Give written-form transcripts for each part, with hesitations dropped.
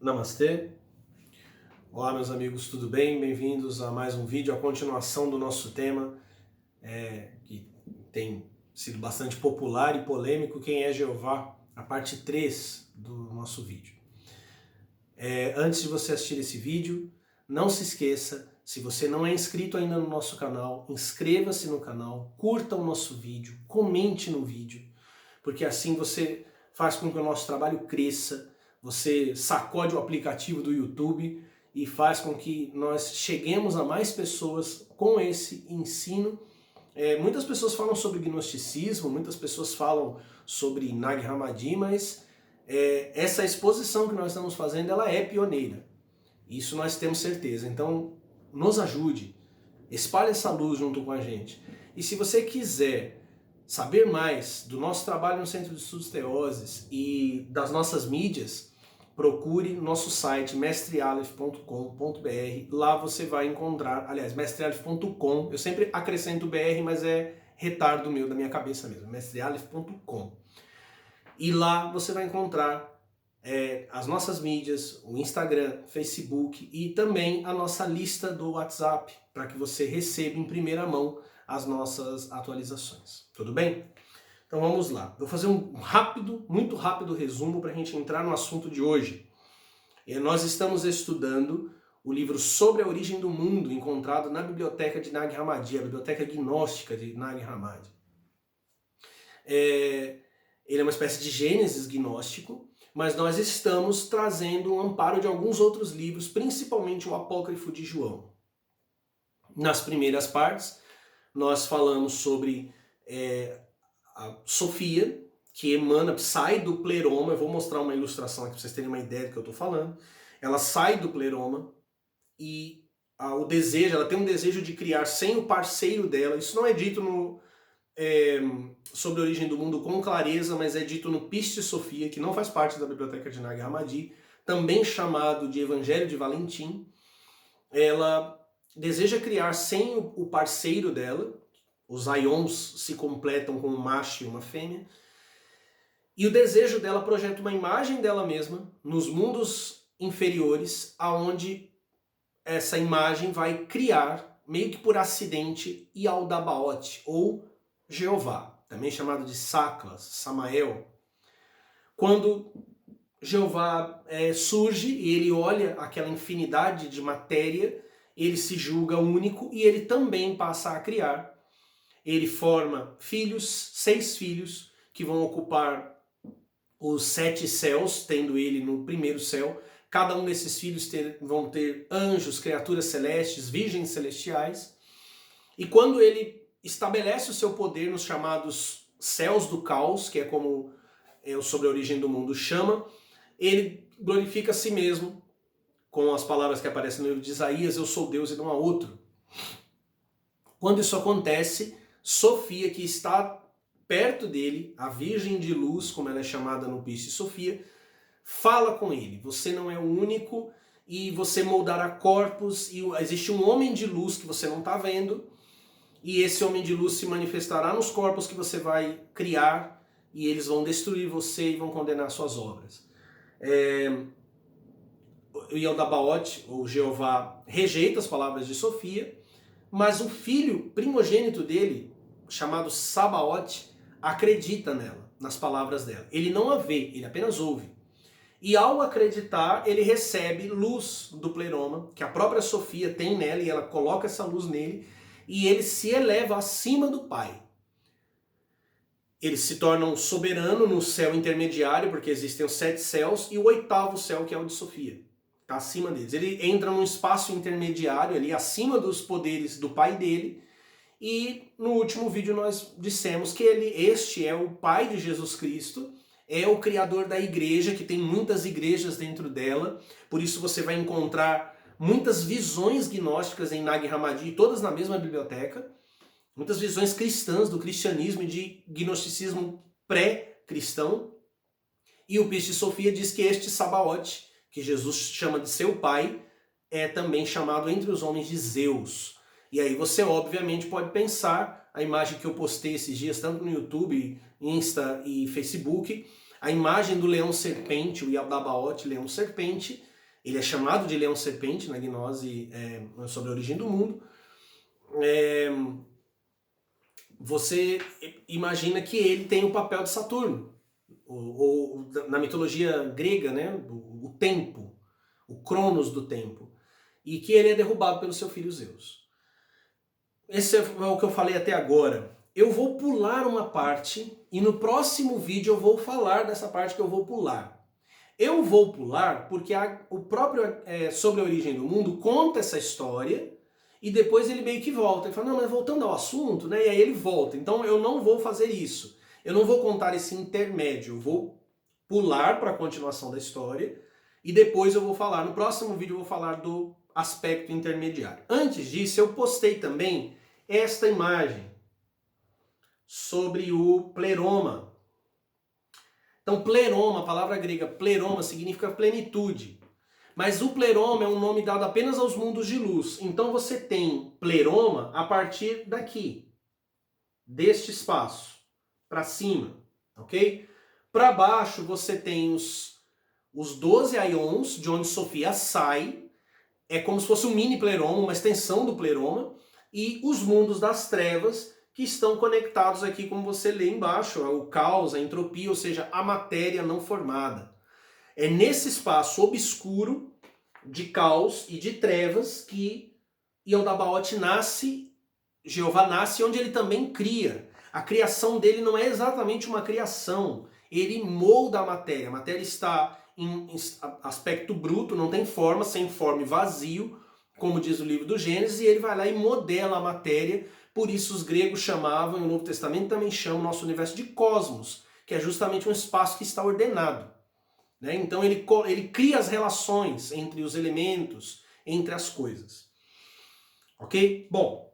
Namastê. Olá, meus amigos, tudo bem? Bem-vindos a mais um vídeo, a continuação do nosso tema, que tem sido bastante popular e polêmico, quem é Jeová, a parte 3 do nosso vídeo. Antes de você assistir esse vídeo, não se esqueça, se você não é inscrito ainda no nosso canal, inscreva-se no canal, curta o nosso vídeo, comente no vídeo, porque assim você faz com que o nosso trabalho cresça, você sacode o aplicativo do YouTube e faz com que nós cheguemos a mais pessoas com esse ensino. Muitas pessoas falam sobre gnosticismo, muitas pessoas falam sobre Nag Hammadi, mas essa exposição que nós estamos fazendo, ela é pioneira. Isso nós temos certeza. Então, nos ajude, espalhe essa luz junto com a gente. E se você quiser saber mais do nosso trabalho no Centro de Estudos Teoses e das nossas mídias, procure nosso site mestrealef.com.br. Lá você vai encontrar, aliás, mestrealef.com, eu sempre acrescento BR, mas é retardo meu, da minha cabeça mesmo, mestrealef.com. E lá você vai encontrar as nossas mídias, o Instagram, Facebook e também a nossa lista do WhatsApp, para que você receba em primeira mão as nossas atualizações. Tudo bem? Então vamos lá. Vou fazer um muito rápido resumo para a gente entrar no assunto de hoje. Nós estamos estudando o livro Sobre a Origem do Mundo, encontrado na biblioteca de Nag Hammadi, a biblioteca gnóstica de Nag Hammadi. Ele é uma espécie de Gênesis gnóstico, mas nós estamos trazendo um amparo de alguns outros livros, principalmente o Apócrifo de João. Nas primeiras partes, nós falamos sobre a Sofia, que sai do pleroma. Eu vou mostrar uma ilustração aqui para vocês terem uma ideia do que eu estou falando. Ela sai do pleroma e ela tem um desejo de criar sem o parceiro dela. Isso não é dito sobre a origem do mundo com clareza, mas é dito no Piste Sofia, que não faz parte da biblioteca de Nag Hammadi, também chamado de Evangelho de Valentim. Ela deseja criar sem o parceiro dela. Os aions se completam com um macho e uma fêmea. E o desejo dela projeta uma imagem dela mesma nos mundos inferiores, aonde essa imagem vai criar, meio que por acidente, Yaldabaoth, ou Jeová, também chamado de Saklas, Samael. Quando Jeová surge e ele olha aquela infinidade de matéria, ele se julga único e ele também passa a criar. Ele forma 6 filhos, que vão ocupar os 7 céus, tendo ele no primeiro céu. Cada um desses filhos vão ter anjos, criaturas celestes, virgens celestiais. E quando ele estabelece o seu poder nos chamados céus do caos, que é como o Sobre a Origem do Mundo chama, ele glorifica a si mesmo com as palavras que aparecem no livro de Isaías: eu sou Deus e não há outro. Quando isso acontece, Sofia, que está perto dele, a Virgem de Luz, como ela é chamada no Piste Sofia, fala com ele: você não é o único e você moldará corpos, e existe um homem de luz que você não está vendo, e esse homem de luz se manifestará nos corpos que você vai criar, e eles vão destruir você e vão condenar suas obras. O Yaldabaoth, ou Jeová, rejeita as palavras de Sofia, mas o filho primogênito dele, chamado Sabaoth, acredita nela, nas palavras dela. Ele não a vê, ele apenas ouve. E ao acreditar, ele recebe luz do pleroma, que a própria Sofia tem nela, e ela coloca essa luz nele, e ele se eleva acima do pai. Ele se torna um soberano no céu intermediário, porque existem os 7 céus, e o 8º céu, que é o de Sofia. Está acima deles. Ele entra num espaço intermediário ali, acima dos poderes do pai dele. E no último vídeo nós dissemos que este é o pai de Jesus Cristo, é o criador da igreja, que tem muitas igrejas dentro dela. Por isso você vai encontrar muitas visões gnósticas em Nag Hammadi, todas na mesma biblioteca. Muitas visões cristãs do cristianismo e de gnosticismo pré-cristão. E o Piste Sofia diz que este Sabaoth, que Jesus chama de seu pai, é também chamado entre os homens de Zeus. E aí você obviamente pode pensar, a imagem que eu postei esses dias, tanto no YouTube, Insta e Facebook, A imagem do leão-serpente, o Yaldabaoth, leão-serpente, ele é chamado de leão-serpente na gnose sobre a origem do mundo. Você imagina que ele tem o papel de Saturno, ou na mitologia grega, né, o tempo, o Cronos do tempo, e que ele é derrubado pelo seu filho Zeus. Esse é o que eu falei até agora. Eu vou pular uma parte e no próximo vídeo eu vou falar dessa parte que eu vou pular. Eu vou pular porque o próprio Sobre a Origem do Mundo conta essa história e depois ele meio que volta. Ele fala, não, mas voltando ao assunto, né? E aí ele volta. Então eu não vou fazer isso. Eu não vou contar esse intermédio. Eu vou pular para a continuação da história e depois eu vou falar, no próximo vídeo eu vou falar do aspecto intermediário. Antes disso, eu postei também esta imagem sobre o pleroma. Então, pleroma, a palavra grega pleroma significa plenitude. Mas o pleroma é um nome dado apenas aos mundos de luz. Então você tem pleroma a partir daqui, deste espaço, para cima, ok? Para baixo você tem os 12 aions, de onde Sofia sai, é como se fosse um mini pleroma, uma extensão do pleroma, e os mundos das trevas, que estão conectados aqui, como você lê embaixo, o caos, a entropia, ou seja, a matéria não formada. É nesse espaço obscuro de caos e de trevas que Yaldabaoth nasce, Jeová nasce, onde ele também cria. A criação dele não é exatamente uma criação, ele molda a matéria está em aspecto bruto, não tem forma, sem forma e vazio, como diz o livro do Gênesis, e ele vai lá e modela a matéria. Por isso os gregos chamavam, e o Novo Testamento também chama o nosso universo de cosmos, que é justamente um espaço que está ordenado. Né? Então ele cria as relações entre os elementos, entre as coisas. Ok? Bom,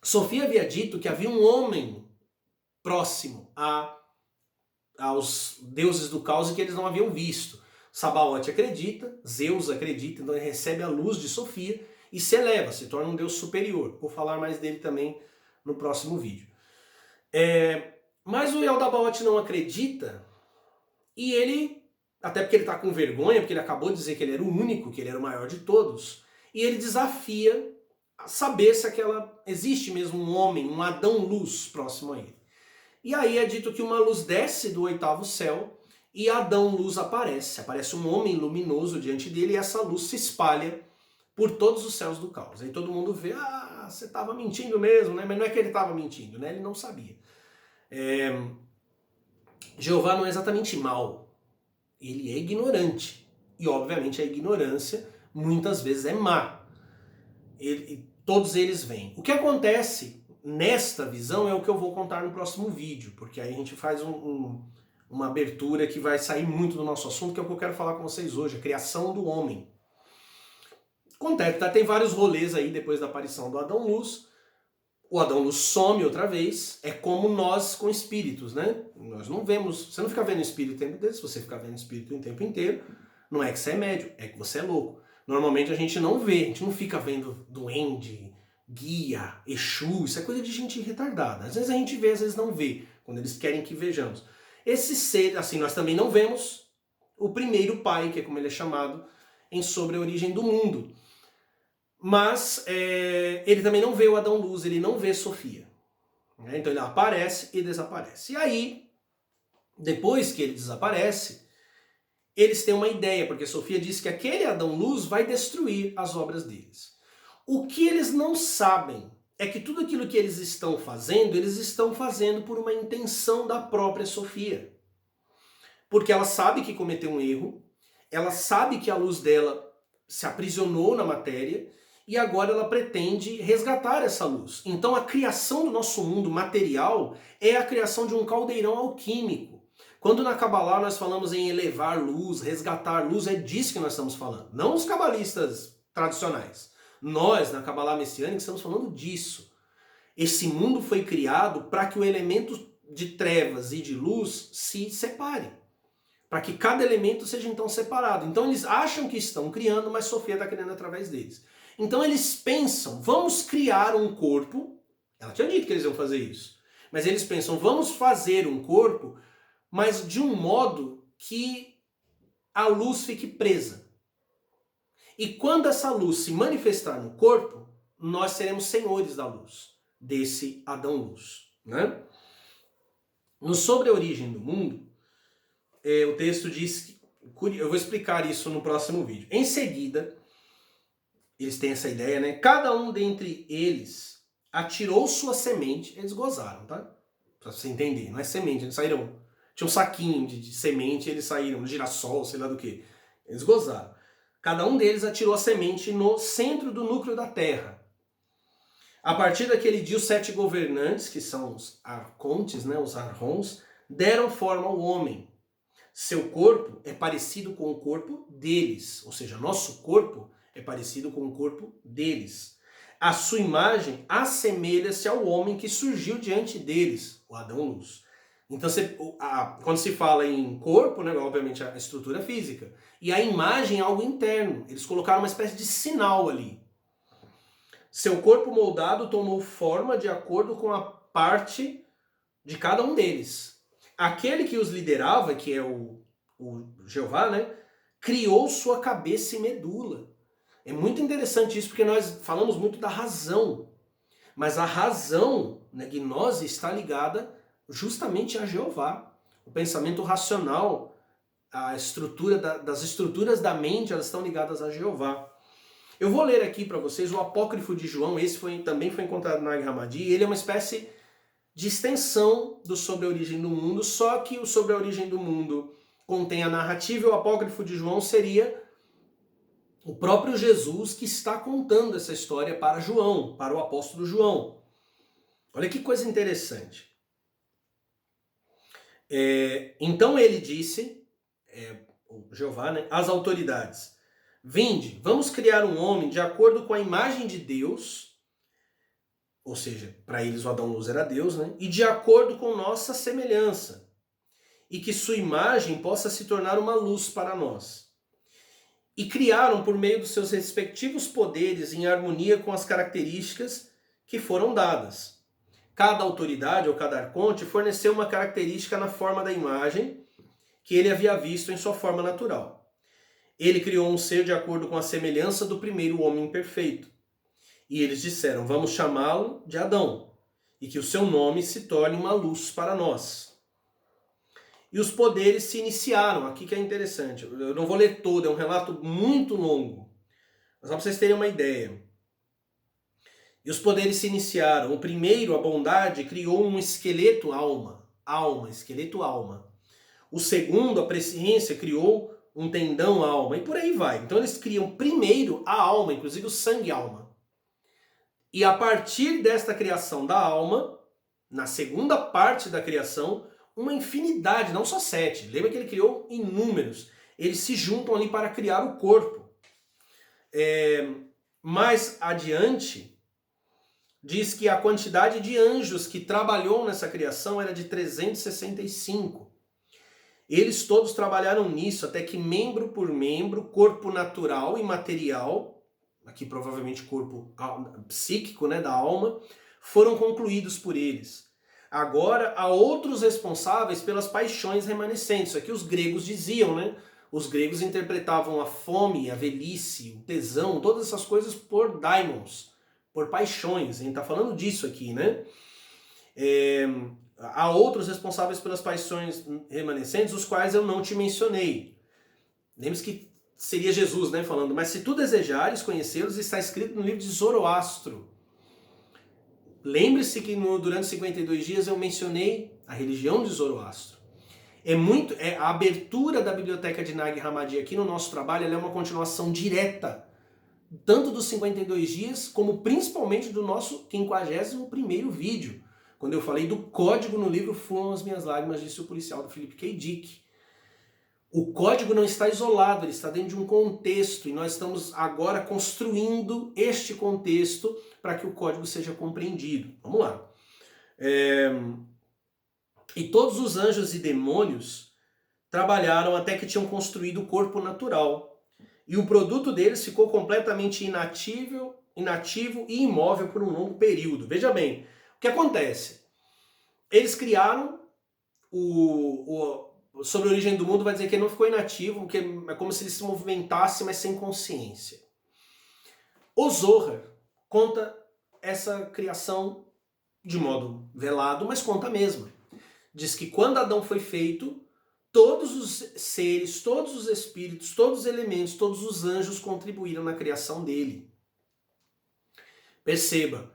Sofia havia dito que havia um homem próximo aos deuses do caos e que eles não haviam visto. Sabaoth acredita, Zeus acredita, então ele recebe a luz de Sofia e se eleva, se torna um deus superior. Vou falar mais dele também no próximo vídeo. Mas o Yaldabaoth não acredita e ele, até porque ele está com vergonha, porque ele acabou de dizer que ele era o único, que ele era o maior de todos, e ele desafia a saber se existe mesmo um homem, um Adão-luz próximo a ele. E aí é dito que uma luz desce do 8º céu e Adão-luz aparece. Aparece um homem luminoso diante dele e essa luz se espalha por todos os céus do caos. Aí todo mundo vê, você estava mentindo mesmo, né? Mas não é que ele estava mentindo, né? Ele não sabia. Jeová não é exatamente mau. Ele é ignorante. E obviamente a ignorância muitas vezes é má. Todos eles vêm. O que acontece nesta visão é o que eu vou contar no próximo vídeo, porque aí a gente faz uma abertura que vai sair muito do nosso assunto, que é o que eu quero falar com vocês hoje, a criação do homem. Acontece, tem vários rolês aí depois da aparição do Adão-Luz. O Adão-Luz some outra vez, é como nós com espíritos, né? Nós não vemos, você não fica vendo espírito o tempo inteiro, se você ficar vendo espírito o tempo inteiro, não é que você é médium, é que você é louco. Normalmente a gente não vê, a gente não fica vendo duende, guia, Exu, isso é coisa de gente retardada. Às vezes a gente vê, às vezes não vê, quando eles querem que vejamos. Esse ser, assim, nós também não vemos o primeiro pai, que é como ele é chamado, em Sobre a Origem do Mundo. Mas ele também não vê o Adão-Luz, ele não vê Sofia. Então ele aparece e desaparece. E aí, depois que ele desaparece, eles têm uma ideia, porque Sofia disse que aquele Adão-Luz vai destruir as obras deles. O que eles não sabem é que tudo aquilo que eles estão fazendo por uma intenção da própria Sofia. Porque ela sabe que cometeu um erro, ela sabe que a luz dela se aprisionou na matéria e agora ela pretende resgatar essa luz. Então a criação do nosso mundo material é a criação de um caldeirão alquímico. Quando na Kabbalah nós falamos em elevar luz, resgatar luz, é disso que nós estamos falando. Não os cabalistas tradicionais. Nós, na Kabbalah messiânica, estamos falando disso. Esse mundo foi criado para que o elemento de trevas e de luz se separe. Para que cada elemento seja então separado. Então eles acham que estão criando, mas Sofia está criando através deles. Então eles pensam, vamos criar um corpo. Ela tinha dito que eles iam fazer isso. Mas eles pensam, vamos fazer um corpo mas de um modo que a luz fique presa. E quando essa luz se manifestar no corpo, nós seremos senhores da luz, desse Adão-luz, né? No Sobre a Origem do Mundo, o texto diz que, eu vou explicar isso no próximo vídeo. Em seguida, eles têm essa ideia, né? Cada um dentre eles atirou sua semente, eles gozaram, tá? Pra você entender, não é semente, eles saíram, tinha um saquinho de semente, eles saíram, girassol, sei lá do que. Eles gozaram. Cada um deles atirou a semente no centro do núcleo da Terra. A partir daquele dia, os 7 governantes, que são os arcontes, né, os arrons, deram forma ao homem. Seu corpo é parecido com o corpo deles, ou seja, nosso corpo é parecido com o corpo deles. A sua imagem assemelha-se ao homem que surgiu diante deles, o Adão-Luz. Então, quando se fala em corpo, né, obviamente a estrutura física, e a imagem é algo interno. Eles colocaram uma espécie de sinal ali. Seu corpo moldado tomou forma de acordo com a parte de cada um deles. Aquele que os liderava, que é o Jeová, né, criou sua cabeça e medula. É muito interessante isso, porque nós falamos muito da razão. Mas a razão, né, gnose, está ligada justamente a Jeová. O pensamento racional, a estrutura das estruturas da mente, elas estão ligadas a Jeová. Eu vou ler aqui para vocês o Apócrifo de João, esse também foi encontrado na Nag Hammadi, e ele é uma espécie de extensão do Sobre a Origem do Mundo, só que o Sobre a Origem do Mundo contém a narrativa e o Apócrifo de João seria o próprio Jesus que está contando essa história para João, para o apóstolo João. Olha que coisa interessante. Então ele disse, o Jeová, né, às autoridades: vinde, vamos criar um homem de acordo com a imagem de Deus, ou seja, para eles o Adão-Luz era Deus, né, e de acordo com nossa semelhança, e que sua imagem possa se tornar uma luz para nós. E criaram por meio dos seus respectivos poderes em harmonia com as características que foram dadas. Cada autoridade ou cada arconte forneceu uma característica na forma da imagem que ele havia visto em sua forma natural. Ele criou um ser de acordo com a semelhança do primeiro homem perfeito. E eles disseram: vamos chamá-lo de Adão, e que o seu nome se torne uma luz para nós. E os poderes se iniciaram, aqui que é interessante. Eu não vou ler todo, é um relato muito longo. Mas só para vocês terem uma ideia. E os poderes se iniciaram. O primeiro, a bondade, criou um esqueleto-alma. Esqueleto-alma. O segundo, a presciência, criou um tendão-alma. E por aí vai. Então eles criam primeiro a alma, inclusive o sangue-alma. E a partir desta criação da alma, na segunda parte da criação, uma infinidade, não só 7. Lembra que ele criou inúmeros. Eles se juntam ali para criar o corpo. Mais adiante, diz que a quantidade de anjos que trabalhou nessa criação era de 365. Eles todos trabalharam nisso, até que membro por membro, corpo natural e material, aqui provavelmente corpo psíquico, né, da alma, foram concluídos por eles. Agora há outros responsáveis pelas paixões remanescentes. Isso aqui os gregos diziam, né? Os gregos interpretavam a fome, a velhice, o tesão, todas essas coisas por daimons, por paixões. A gente está falando disso aqui, né? Há outros responsáveis pelas paixões remanescentes, os quais eu não te mencionei. Lembre-se que seria Jesus, né, falando: mas se tu desejares conhecê-los, está escrito no livro de Zoroastro. Lembre-se que durante 52 dias eu mencionei a religião de Zoroastro. A abertura da biblioteca de Nag Hammadi aqui no nosso trabalho, ela é uma continuação direta, tanto dos 52 dias, como principalmente do nosso 51º vídeo, quando eu falei do código no livro Fluam as Minhas Lágrimas, disse o policial, do Philip K. Dick. O código não está isolado, ele está dentro de um contexto, e nós estamos agora construindo este contexto para que o código seja compreendido. Vamos lá. E todos os anjos e demônios trabalharam até que tinham construído o corpo natural. E o produto deles ficou completamente inativo e imóvel por um longo período. Veja bem, o que acontece? Eles criaram sobre a origem do mundo vai dizer que ele não ficou inativo, que é como se ele se movimentasse, mas sem consciência. O Zohar conta essa criação de modo velado, mas conta mesmo. Diz que quando Adão foi feito, todos os seres, todos os espíritos, todos os elementos, todos os anjos contribuíram na criação dele. Perceba,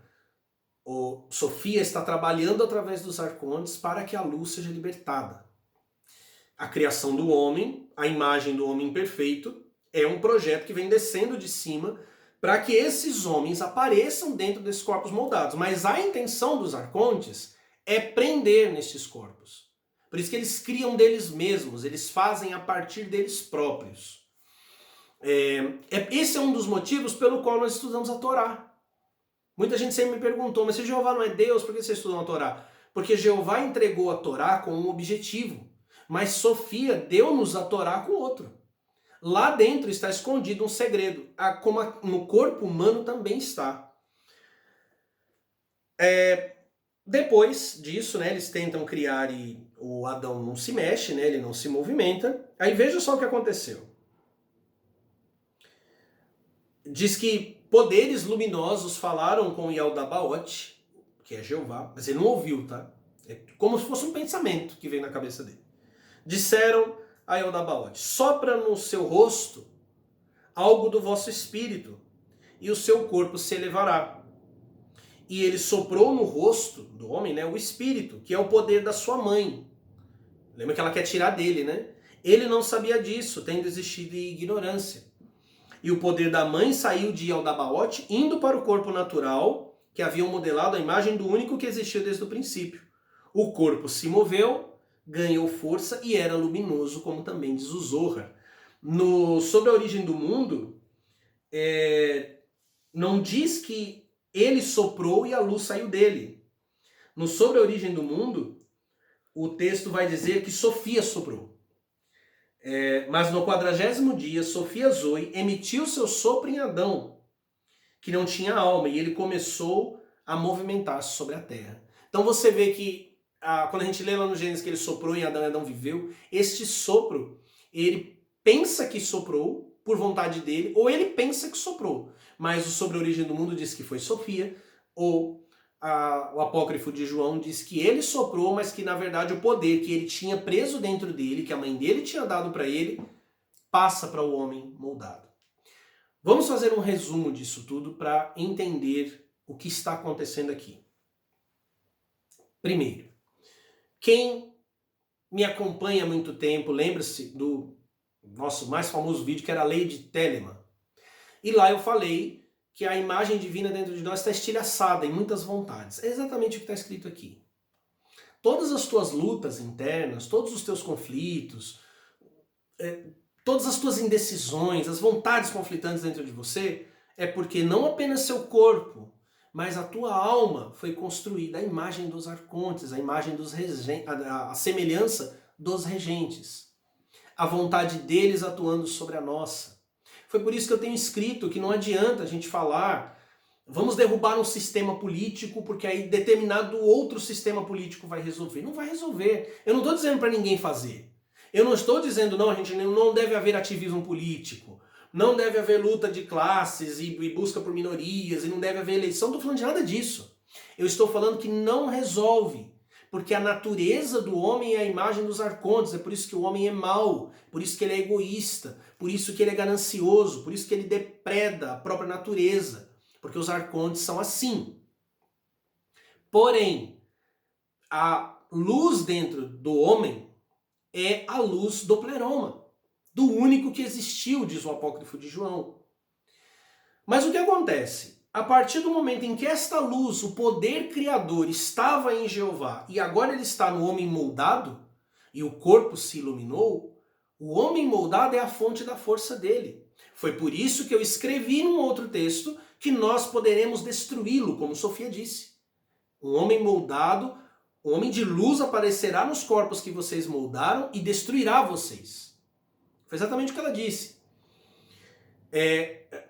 Sofia está trabalhando através dos arcontes para que a luz seja libertada. A criação do homem, a imagem do homem perfeito, é um projeto que vem descendo de cima para que esses homens apareçam dentro desses corpos moldados. Mas a intenção dos arcontes é prender nesses corpos. Por isso que eles criam deles mesmos, eles fazem a partir deles próprios. Esse é um dos motivos pelo qual nós estudamos a Torá. Muita gente sempre me perguntou, mas se Jeová não é Deus, por que vocês estudam a Torá? Porque Jeová entregou a Torá com um objetivo, mas Sofia deu-nos a Torá com outro. Lá dentro está escondido um segredo, como no corpo humano também está. Depois disso, né, eles tentam criar e o Adão não se mexe, né, ele não se movimenta. Aí veja só o que aconteceu. Diz que poderes luminosos falaram com Yaldabaoth, que é Jeová, mas ele não ouviu, tá? É como se fosse um pensamento que veio na cabeça dele. Disseram a Yaldabaoth: sopra no seu rosto algo do vosso espírito, e o seu corpo se elevará. E ele soprou no rosto do homem, né, o espírito, que é o poder da sua mãe. Lembra que ela quer tirar dele, né? Ele não sabia disso, tendo existido de ignorância. E o poder da mãe saiu de Yaldabaoth, indo para o corpo natural, que haviam modelado a imagem do único que existiu desde o princípio. O corpo se moveu, ganhou força e era luminoso, como também diz o Zohar. Sobre a origem do mundo, não diz que ele soprou e a luz saiu dele. Sobre a origem do mundo, o texto vai dizer que Sofia soprou. Mas no 40º dia, Sofia Zoe emitiu seu sopro em Adão, que não tinha alma, e ele começou a movimentar-se sobre a terra. Então você vê que, quando a gente lê lá no Gênesis que ele soprou em Adão e Adão viveu, este sopro, ele pensa que soprou por vontade dele, ou ele pensa que soprou. Mas o Sobre a Origem do Mundo diz que foi Sofia, ou o apócrifo de João diz que ele soprou, mas que na verdade o poder que ele tinha preso dentro dele, que a mãe dele tinha dado para ele, passa para o homem moldado. Vamos fazer um resumo disso tudo para entender o que está acontecendo aqui. Primeiro, quem me acompanha há muito tempo, lembra-se do nosso mais famoso vídeo que era a Lei de Telemann. E lá eu falei que a imagem divina dentro de nós está estilhaçada em muitas vontades. É exatamente o que está escrito aqui. Todas as tuas lutas internas, todos os teus conflitos, todas as tuas indecisões, as vontades conflitantes dentro de você, é porque não apenas seu corpo, mas a tua alma foi construída à imagem dos arcontes, a imagem dos regentes, a semelhança dos regentes. A vontade deles atuando sobre a nossa. Foi por isso que eu tenho escrito que não adianta a gente falar, vamos derrubar um sistema político porque aí determinado outro sistema político vai resolver. Não vai resolver. Eu não estou dizendo para ninguém fazer. Eu não estou dizendo, não, a gente não deve haver ativismo político, não deve haver luta de classes e busca por minorias, e não deve haver eleição. Não estou falando de nada disso. Eu estou falando que não resolve. Porque a natureza do homem é a imagem dos arcontes, é por isso que o homem é mau, por isso que ele é egoísta, por isso que ele é ganancioso, por isso que ele depreda a própria natureza, porque os arcontes são assim. Porém, a luz dentro do homem é a luz do pleroma, do único que existiu, diz o apócrifo de João. Mas o que acontece? A partir do momento em que esta luz, o poder criador, estava em Jeová e agora ele está no homem moldado e o corpo se iluminou, o homem moldado é a fonte da força dele. Foi por isso que eu escrevi num outro texto que nós poderemos destruí-lo, como Sofia disse. Um homem moldado, um homem de luz aparecerá nos corpos que vocês moldaram e destruirá vocês. Foi exatamente o que ela disse.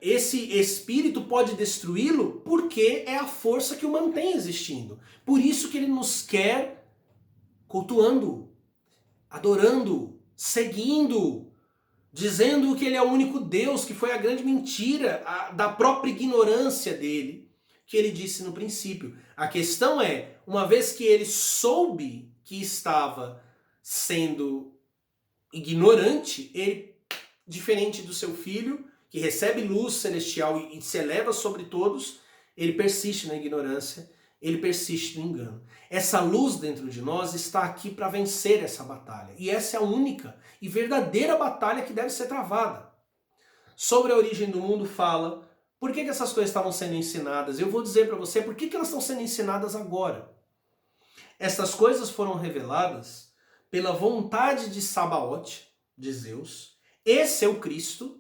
Esse espírito pode destruí-lo porque é a força que o mantém existindo. Por isso que ele nos quer cultuando. adorando, seguindo, dizendo que ele é o único Deus, que foi a grande mentira da própria ignorância dele, que ele disse no princípio. A questão é, uma vez que ele soube que estava sendo ignorante, ele, diferente do seu filho, que recebe luz celestial e se eleva sobre todos, ele persiste na ignorância, ele persiste no engano. Essa luz dentro de nós está aqui para vencer essa batalha. E essa é a única e verdadeira batalha que deve ser travada. Sobre a origem do mundo fala, por que essas coisas estavam sendo ensinadas? Eu vou dizer para você por que elas estão sendo ensinadas agora. Essas coisas foram reveladas pela vontade de Sabaote, de Zeus, e seu Cristo,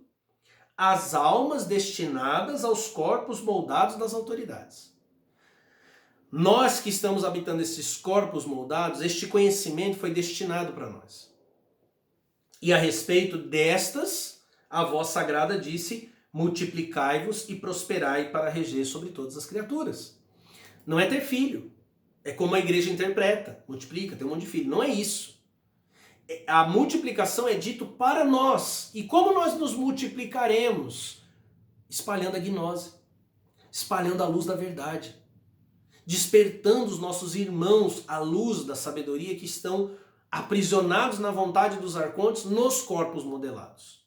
as almas destinadas aos corpos moldados das autoridades. Nós que estamos habitando esses corpos moldados, este conhecimento foi destinado para nós. E a respeito destas, a voz sagrada disse, multiplicai-vos e prosperai para reger sobre todas as criaturas. Não é ter filho. É como a igreja interpreta. Multiplica, tem um monte de filho. Não é isso. A multiplicação é dito para nós. E como nós nos multiplicaremos? Espalhando a gnose. Espalhando a luz da verdade. Despertando os nossos irmãos à luz da sabedoria que estão aprisionados na vontade dos arcontes nos corpos modelados.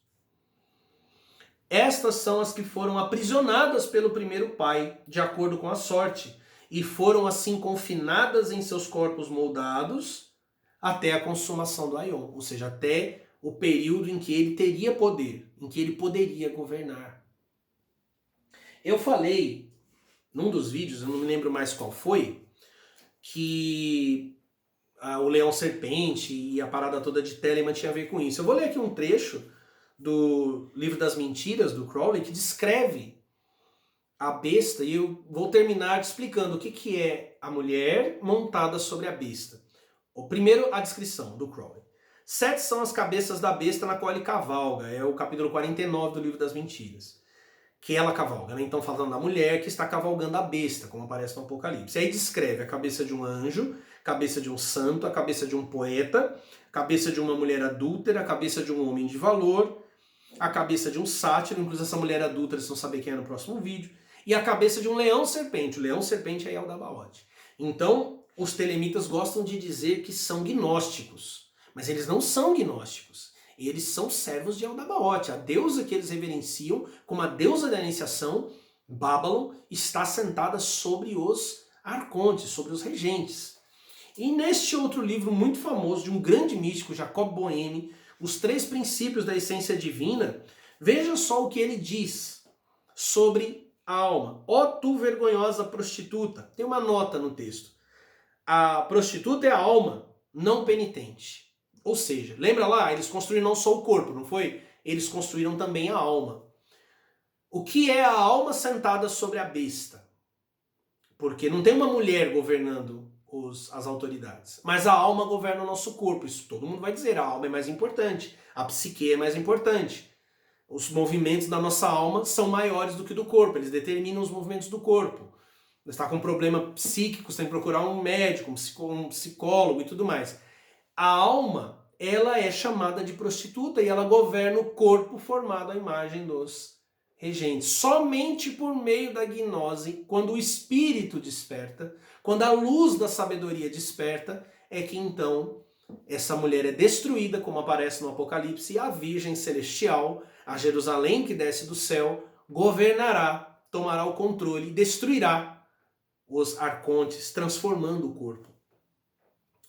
Estas são as que foram aprisionadas pelo primeiro pai, de acordo com a sorte, e foram assim confinadas em seus corpos moldados até a consumação do Aion, ou seja, até o período em que ele teria poder, em que ele poderia governar. Eu falei num dos vídeos, eu não me lembro mais qual foi, que o leão serpente e a parada toda de Telemann tinha a ver com isso. Eu vou ler aqui um trecho do livro das mentiras, do Crowley, que descreve a besta, e eu vou terminar explicando o que é a mulher montada sobre a besta. Primeiro, a descrição do Crowley. 7 são as cabeças da besta na qual ele cavalga, é o capítulo 49 do livro das mentiras. Que ela cavalga, né? Então falando da mulher que está cavalgando a besta, como aparece no Apocalipse. Aí descreve a cabeça de um anjo, cabeça de um santo, a cabeça de um poeta, a cabeça de uma mulher adúltera, a cabeça de um homem de valor, a cabeça de um sátiro, inclusive essa mulher adúltera, vocês vão saber quem é no próximo vídeo, e a cabeça de um leão-serpente. O leão-serpente é Yaldabaoth. Então, os telemitas gostam de dizer que são gnósticos, mas eles não são gnósticos. Eles são servos de Yaldabaoth, a deusa que eles reverenciam como a deusa da iniciação. Babylon está sentada sobre os arcontes, sobre os regentes. E neste outro livro muito famoso de um grande místico, Jacob Boehme, Os 3 Princípios da Essência Divina, veja só o que ele diz sobre a alma. Ó tu vergonhosa prostituta. Tem uma nota no texto. A prostituta é a alma não penitente. Ou seja, lembra lá, eles construíram não só o corpo, não foi? Eles construíram também a alma. O que é a alma sentada sobre a besta? Porque não tem uma mulher governando as autoridades, mas a alma governa o nosso corpo. Isso todo mundo vai dizer, a alma é mais importante, a psique é mais importante. Os movimentos da nossa alma são maiores do que do corpo, eles determinam os movimentos do corpo. Você está com um problema psíquico, você tem que procurar um médico, um psicólogo e tudo mais. A alma, ela é chamada de prostituta e ela governa o corpo formado à imagem dos regentes. Somente por meio da gnose, quando o espírito desperta, quando a luz da sabedoria desperta, é que então essa mulher é destruída, como aparece no Apocalipse, e a Virgem Celestial, a Jerusalém que desce do céu, governará, tomará o controle e destruirá os arcontes, transformando o corpo.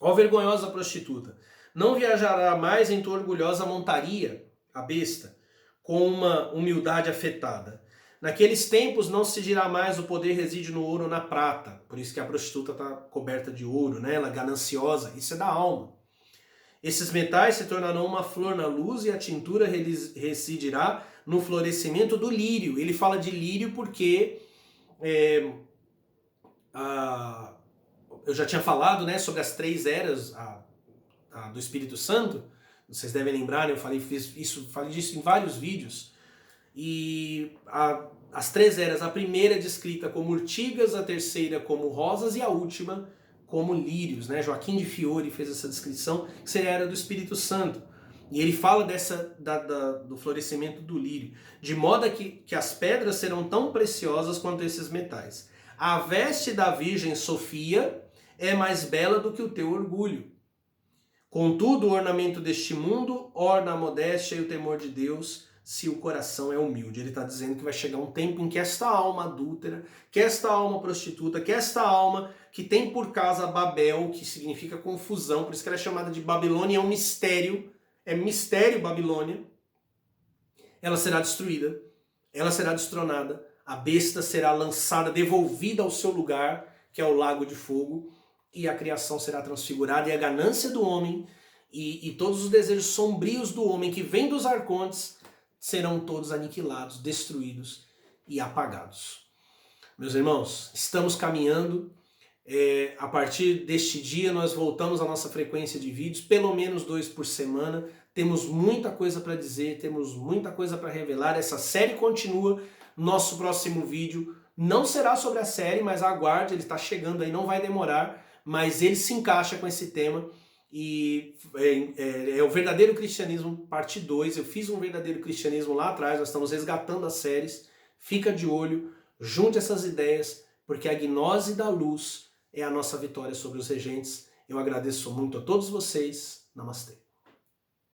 Ó vergonhosa prostituta, não viajará mais em tua orgulhosa montaria, a besta, com uma humildade afetada. Naqueles tempos não se dirá mais o poder reside no ouro ou na prata. Por isso que a prostituta está coberta de ouro, né? Ela é gananciosa. Isso é da alma. Esses metais se tornarão uma flor na luz e a tintura residirá no florescimento do lírio. Ele fala de lírio porque eu já tinha falado, né, sobre as 3 eras do Espírito Santo. Vocês devem lembrar, né? Eu falei disso em vários vídeos. E as 3 eras, a primeira é descrita como urtigas, a terceira como rosas e a última como lírios, né? Joaquim de Fiore fez essa descrição, que seria a era do Espírito Santo. E ele fala do florescimento do lírio, de modo que as pedras serão tão preciosas quanto esses metais. A veste da Virgem Sofia é mais bela do que o teu orgulho. Contudo, o ornamento deste mundo orna a modéstia e o temor de Deus, se o coração é humilde. Ele está dizendo que vai chegar um tempo em que esta alma adúltera, que esta alma prostituta, que esta alma que tem por casa Babel, que significa confusão, por isso que ela é chamada de Babilônia, é mistério Babilônia, ela será destruída, ela será destronada, a besta será lançada, devolvida ao seu lugar, que é o lago de fogo, e a criação será transfigurada, e a ganância do homem e todos os desejos sombrios do homem que vem dos arcontes serão todos aniquilados, destruídos e apagados. Meus irmãos, estamos caminhando. A partir deste dia nós voltamos à nossa frequência de vídeos, pelo menos 2 por semana. Temos muita coisa para dizer, temos muita coisa para revelar. Essa série continua. Nosso próximo vídeo não será sobre a série, mas aguarde, ele está chegando aí, não vai demorar, mas ele se encaixa com esse tema. E é o Verdadeiro Cristianismo, parte 2. Eu fiz um Verdadeiro Cristianismo lá atrás, nós estamos resgatando as séries. Fica de olho, junte essas ideias, porque a gnose da luz é a nossa vitória sobre os regentes. Eu agradeço muito a todos vocês. Namastê.